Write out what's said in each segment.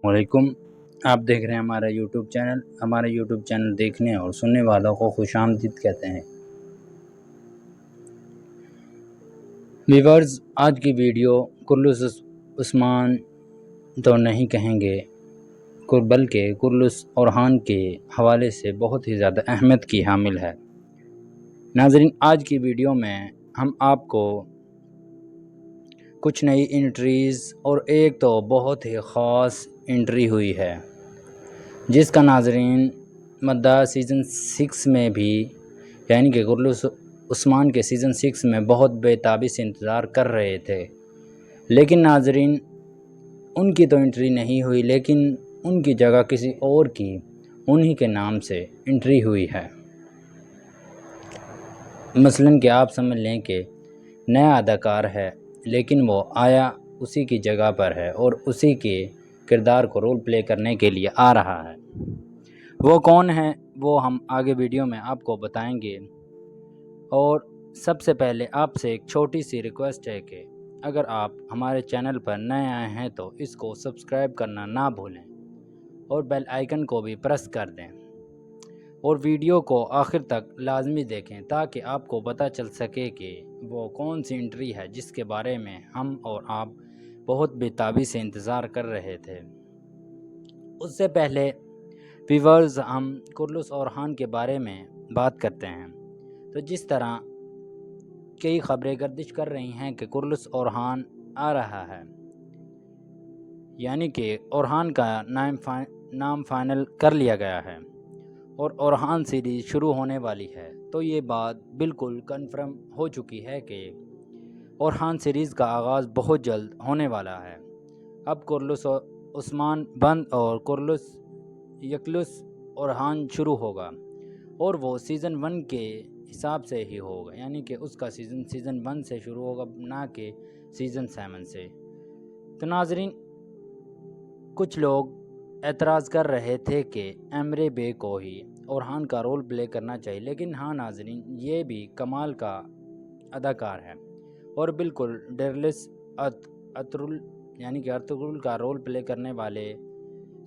वालेकुम। आप देख रहे हैं हमारा यूट्यूब चैनल। हमारे यूट्यूब चैनल देखने और सुनने वालों को खुशामदीद कहते हैं। व्यूअर्स, आज की वीडियो कुर्लुस उस्मान तो नहीं कहेंगे, बल्कि कुर्लुस ओरहान के हवाले से बहुत ही ज़्यादा अहमियत की हामिल है। नाज़रीन, आज की वीडियो में हम आपको कुछ नई एंट्रीज़ और एक तो बहुत ही ख़ास एंट्री हुई है, जिसका नाज़रीन मद्दा सीज़न 6 में भी, यानी कि कुर्लुस उस्मान के सीज़न 6 में बहुत बेताबी से इंतज़ार कर रहे थे। लेकिन नाज़रीन, उनकी तो एंट्री नहीं हुई, लेकिन उनकी जगह किसी और की उन्हीं के नाम से एंट्री हुई है। मसलन कि आप समझ लें कि नया अदाकार है, लेकिन वो आया उसी की जगह पर है और उसी के किरदार को रोल प्ले करने के लिए आ रहा है। वो कौन है वो हम आगे वीडियो में आपको बताएंगे। और सबसे पहले आपसे एक छोटी सी रिक्वेस्ट है कि अगर आप हमारे चैनल पर नए आए हैं तो इसको सब्सक्राइब करना ना भूलें और बेल आइकन को भी प्रेस कर दें और वीडियो को आखिर तक लाजमी देखें, ताकि आपको पता चल सके कि वो कौन सी एंट्री है जिसके बारे में हम और आप बहुत बेताबी से इंतज़ार कर रहे थे। उससे पहले व्यूअर्स, हम कुर्लुस ओरहान के बारे में बात करते हैं। तो जिस तरह कई खबरें गर्दिश कर रही हैं कि कुर्लुस ओरहान आ रहा है, यानी कि ओरहान का नाम फाइनल कर लिया गया है और ओरहान सीरीज़ शुरू होने वाली है, तो ये बात बिल्कुल कन्फर्म हो चुकी है कि ओरहान सीरीज़ का आगाज़ बहुत जल्द होने वाला है। अब कुर्लुस उस्मान बंद और कुर्लुस यकलुस ओरहान शुरू होगा और वो सीज़न 1 के हिसाब से ही होगा, यानी कि उसका सीज़न 1 से शुरू होगा, ना कि सीज़न 7 से। तो नाज़रीन, कुछ लोग एतराज़ कर रहे थे कि एमरे बे को ही ओरहान का रोल प्ले करना चाहिए, लेकिन हाँ नाज़रीन, ये भी कमाल का अदाकार है और बिल्कुल डेरलिस अतरुल, यानी कि अर्तुगरुल का रोल प्ले करने वाले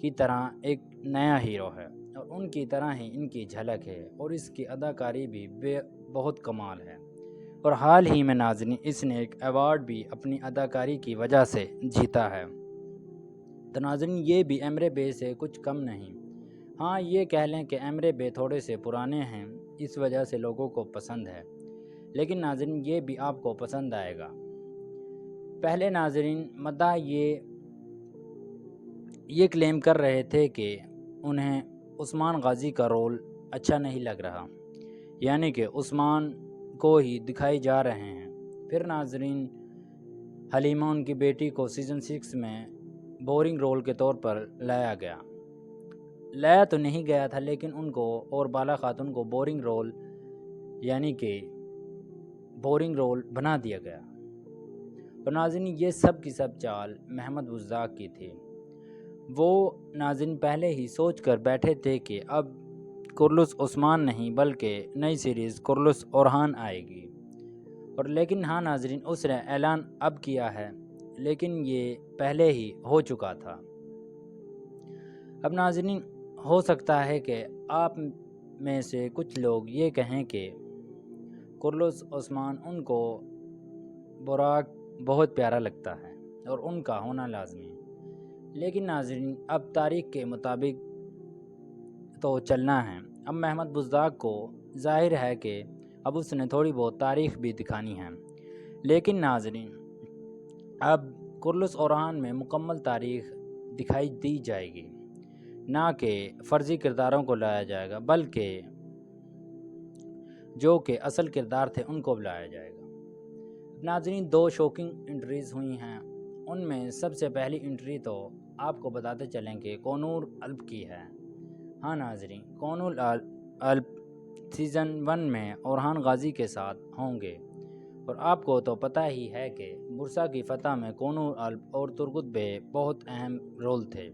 की तरह एक नया हीरो है और उनकी तरह ही इनकी झलक है और इसकी अदाकारी भी बहुत कमाल है। और हाल ही में नाज़रीन, इसने एक अवार्ड भी अपनी अदाकारी की वजह से जीता है। तो नाज़रीन, ये भी एमरे बे से कुछ कम नहीं। हाँ, ये कह लें कि एमरे बे थोड़े से पुराने हैं, इस वजह से लोगों को पसंद है, लेकिन नाज़रीन ये भी आपको पसंद आएगा। पहले नाज़रीन मद्दा ये क्लेम कर रहे थे कि उन्हें उस्मान गाज़ी का रोल अच्छा नहीं लग रहा, यानी कि उस्मान को ही दिखाई जा रहे हैं। फिर नाज़रीन, हलीमा उनकी बेटी को सीज़न 6 में बोरिंग रोल के तौर पर लाया तो नहीं गया था, लेकिन उनको और बाला खातून को बोरिंग रोल, यानी कि बोरिंग रोल बना दिया गया। और नाज़रीन, ये सब की सब चाल महमद बुज़दाक की थी। वो नाज़रीन पहले ही सोच कर बैठे थे कि अब कुर्लुस उस्मान नहीं बल्कि नई सीरीज़ कुर्लुस ओरहान आएगी। और लेकिन हाँ नाज़रीन, उसने ऐलान अब किया है, लेकिन ये पहले ही हो चुका था। अब नाज़रीन, हो सकता है कि आप में से कुछ लोग ये कहें कि कुर्लुस उस्मान उनको बुराक बहुत प्यारा लगता है और उनका होना लाजमी है, लेकिन नाज़रीन अब तारीख़ के मुताबिक तो चलना है। अब महमद बुज़दाक को ज़ाहिर है कि अब उसने थोड़ी बहुत तारीख़ भी दिखानी है, लेकिन नाज़रीन अब कुर्लुस ओरहान में मुकम्मल तारीख़ दिखाई दी जाएगी, ना कि फ़र्ज़ी किरदारों को लाया जाएगा, बल्कि जो कि असल किरदार थे उनको बुलाया जाएगा। नाज़रीन, 2 शॉकिंग एंट्रीज़ हुई हैं। उनमें सबसे पहली एंट्री तो आपको बताते चलें कि कोनूर अल्प की है। हाँ नाज़रीन, कोनूर अल्प सीज़न 1 में ओरहान गाज़ी के साथ होंगे और आपको तो पता ही है कि बुरसा की फ़तह में कोनूर अल्प और तुर्गुत बे बहुत अहम रोल थे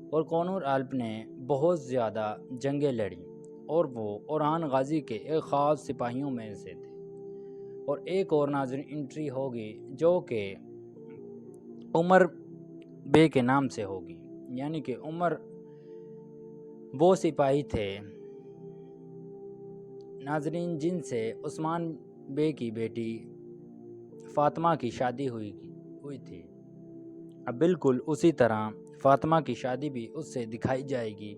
और कोनूर अल्प ने बहुत ज़्यादा जंगें लड़ी और वो ओरहान गाज़ी के एक ख़ास सिपाहियों में से थे। और एक और नाज़रीन एंट्री होगी जो कि उमर बे के नाम से होगी, یعنی کہ عمر وہ سپاہی تھے ناظرین جن سے عثمان بے کی بیٹی فاطمہ کی شادی ہوئی تھی۔ اب بالکل اسی طرح فاطمہ کی شادی بھی اس سے دکھائی جائے گی،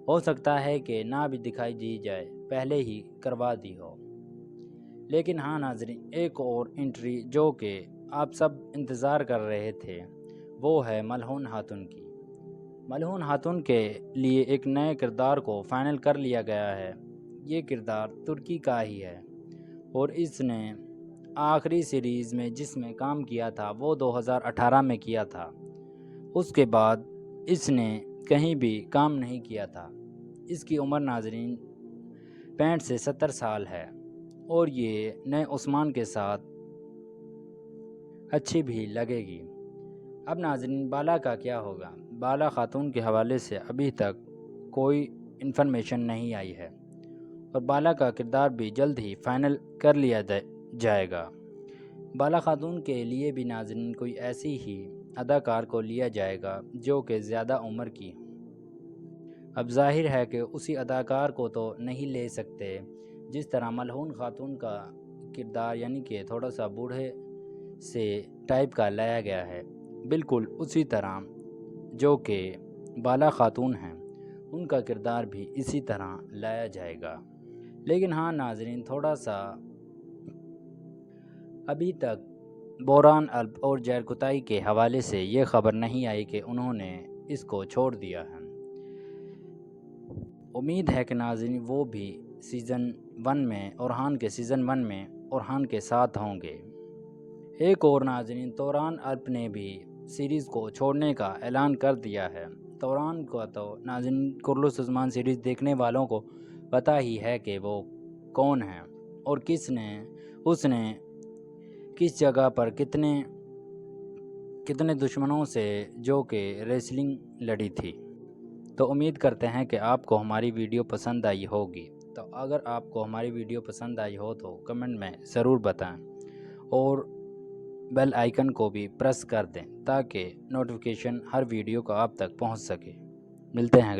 ہو سکتا ہے کہ نہ بھی دکھائی دی جائے، پہلے ہی کروا دی ہو۔ لیکن ہاں ناظرین، ایک اور انٹری جو کہ آپ سب انتظار کر رہے تھے وہ ہے ملعون خاتون کی۔ ملعون خاتون کے لیے ایک نئے کردار کو فائنل کر لیا گیا ہے۔ یہ کردار ترکی کا ہی ہے اور اس نے آخری سیریز میں جس میں کام کیا تھا وہ 2018 میں کیا تھا۔ اس کے بعد اس نے کہیں بھی کام نہیں کیا تھا۔ اس کی عمر ناظرین 65 سے 70 سال ہے اور یہ نئے عثمان کے ساتھ اچھی بھی لگے گی۔ اب ناظرین بالا کا کیا ہوگا؟ بالا خاتون کے حوالے سے ابھی تک کوئی انفارمیشن نہیں آئی ہے اور بالا کا کردار بھی جلد ہی فائنل کر لیا جائے گا۔ بالا خاتون کے لیے بھی ناظرین کوئی ایسی ہی اداکار کو لیا جائے گا جو کہ زیادہ عمر کی ہو۔ اب ظاہر ہے کہ اسی اداکار کو تو نہیں لے سکتے جس طرح ملعون خاتون کا کردار یعنی کہ تھوڑا سا بوڑھے سے ٹائپ کا لایا گیا ہے، بالکل اسی طرح جو کہ بالا خاتون ہیں ان کا کردار بھی اسی طرح لایا جائے گا۔ لیکن ہاں ناظرین، تھوڑا سا ابھی تک بوران الب اور جیر کتائی کے حوالے سے یہ خبر نہیں آئی کہ انہوں نے اس کو چھوڑ دیا ہے۔ امید ہے کہ ناظرین وہ بھی سیزن 1 میں اورحان کے سیزن 1 میں اورحان کے ساتھ ہوں گے۔ ایک اور ناظرین، توران الب نے بھی سیریز کو چھوڑنے کا اعلان کر دیا ہے۔ توران کو تو ناظرین کرلس عثمان سیریز دیکھنے والوں کو پتہ ہی ہے کہ وہ کون ہے اور اس نے کس جگہ پر کتنے دشمنوں سے جو کہ ریسلنگ لڑی تھی۔ تو امید کرتے ہیں کہ آپ کو ہماری ویڈیو پسند آئی ہوگی۔ تو اگر آپ کو ہماری ویڈیو پسند آئی ہو تو کمنٹ میں ضرور بتائیں اور بیل آئیکن کو بھی پریس کر دیں تاکہ نوٹیفیکیشن ہر ویڈیو کا آپ تک پہنچ سکے۔ ملتے ہیں اگلے